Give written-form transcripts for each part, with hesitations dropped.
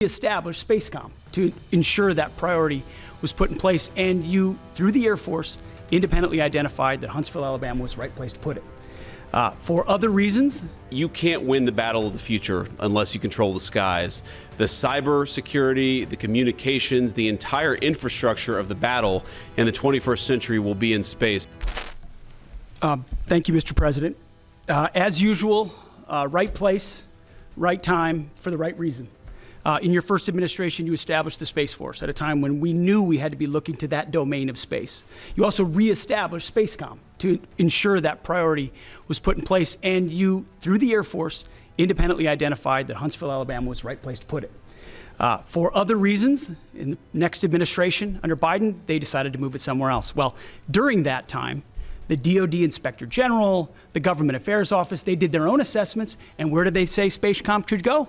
established SpaceCom to ensure that priority was put in place, and you, through the Air Force, independently identified that Huntsville, Alabama was the right place to put it. For other reasons, you can't win the battle of the future unless you control the skies. The cybersecurity, the communications, the entire infrastructure of the battle in the 21st century will be in space. Thank you, Mr. President. As usual, right place, right time, for the right reason. In your first administration, you established the Space Force at a time when we knew we had to be looking to that domain of space. You also reestablished SpaceCom to ensure that priority was put in place, and you, through the Air Force, independently identified that Huntsville, Alabama was the right place to put it. For other reasons, in the next administration under Biden, they decided to move it somewhere else. Well, during that time, the DoD Inspector General, the Government Affairs Office, they did their own assessments, and where did they say SpaceCom should go?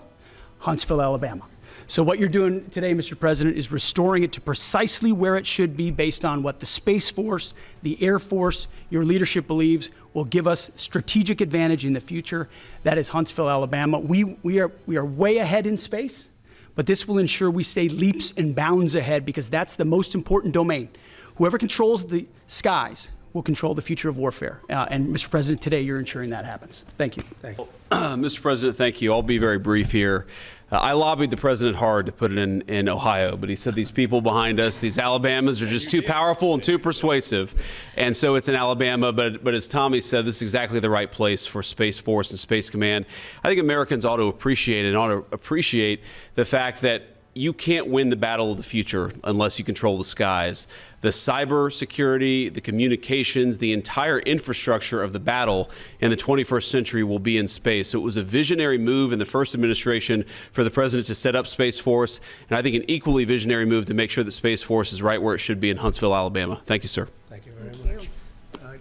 Huntsville, Alabama. So what you're doing today, Mr. President, is restoring it to precisely where it should be based on what the Space Force, the Air Force, your leadership believes will give us strategic advantage in the future. That is Huntsville, Alabama. We are way ahead in space, but this will ensure we stay leaps and bounds ahead, because that's the most important domain. Whoever controls the skies will control the future of warfare. And Mr. President, today you're ensuring that happens. Thank you. Thank you. Mr. President, thank you. I'll be very brief here. I lobbied the president hard to put it in Ohio, but he said these people behind us, these Alabamas, are just too powerful and too persuasive. And so it's in Alabama, but as Tommy said, this is exactly the right place for Space Force and Space Command. I think Americans ought to appreciate the fact that you can't win the battle of the future unless you control the skies. The cybersecurity, the communications, the entire infrastructure of the battle in the 21st century will be in space. So it was a visionary move in the first administration for the president to set up Space Force, and I think an equally visionary move to make sure that Space Force is right where it should be in Huntsville, Alabama. Thank you, sir. Thank you very much.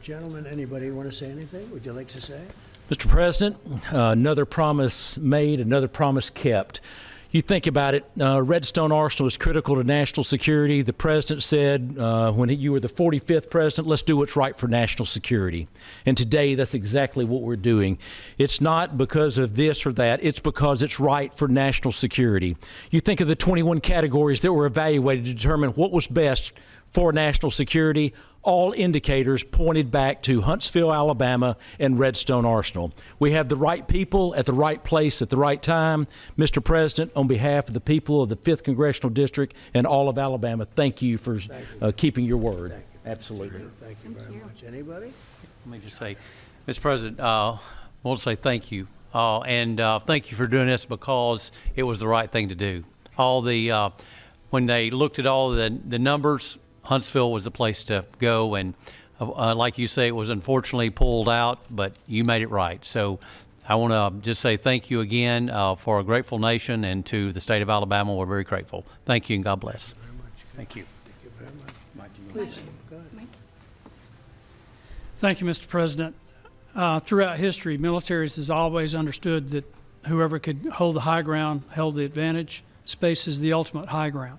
Gentlemen, anybody want to say anything? Would you like to say? Mr. President, another promise made, another promise kept. You think about it, Redstone Arsenal is critical to national security. The president said when you were the 45th president, let's do what's right for national security. And today, that's exactly what we're doing. It's not because of this or that. It's because it's right for national security. You think of the 21 categories that were evaluated to determine what was best for national security. All indicators pointed back to Huntsville, Alabama, and Redstone Arsenal. We have the right people at the right place at the right time. Mr. President, on behalf of the people of the 5th Congressional District and all of Alabama, thank you for keeping your word. Thank you. Absolutely. Thank you very much. Anybody? Let me just say, Mr. President, I want to say thank you. And thank you for doing this, because it was the right thing to do. When they looked at all the numbers, Huntsville was the place to go, and like you say, it was unfortunately pulled out, but you made it right. So I want to just say thank you again for a grateful nation, and to the state of Alabama, we're very grateful. Thank you, and God bless. Thank you very much. Thank you. Thank you very much. Mike, Please, go ahead. Thank you, Mr. President. Throughout history, militaries has always understood that whoever could hold the high ground held the advantage. Space is the ultimate high ground.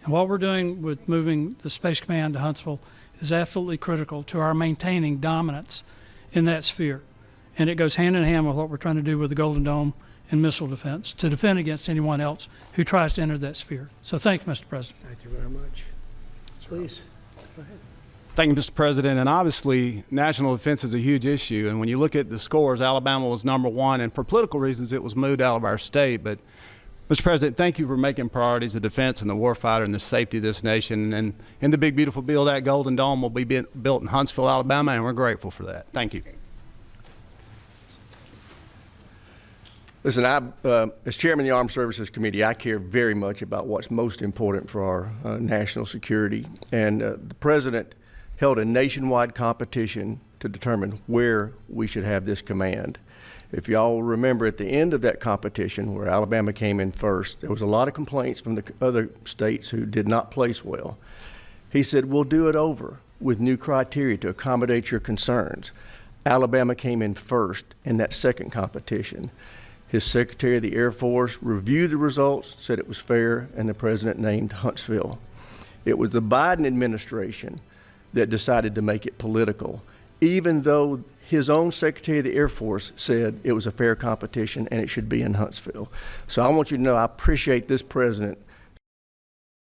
And what we're doing with moving the Space Command to Huntsville is absolutely critical to our maintaining dominance in that sphere. And it goes hand in hand with what we're trying to do with the Golden Dome and missile defense, to defend against anyone else who tries to enter that sphere. So thank you, Mr. President. Thank you very much. Please, go ahead. Thank you, Mr. President. And obviously, national defense is a huge issue. And when you look at the scores, Alabama was #1, and for political reasons, it was moved out of our state. But Mr. President, thank you for making priorities the defense and the warfighter and the safety of this nation. And in the big, beautiful bill, that Golden Dome will be built in Huntsville, Alabama, and we're grateful for that. Thank you. Listen, as chairman of the Armed Services Committee, I care very much about what's most important for our national security. And the president held a nationwide competition to determine where we should have this command. If y'all remember, at the end of that competition, where Alabama came in first, there was a lot of complaints from the other states who did not place well. He said, we'll do it over with new criteria to accommodate your concerns. Alabama came in first in that second competition. His Secretary of the Air Force reviewed the results, said it was fair, and the president named Huntsville. It was the Biden administration that decided to make it political even though his own Secretary of the Air Force said it was a fair competition and it should be in Huntsville. So I want you to know I appreciate this president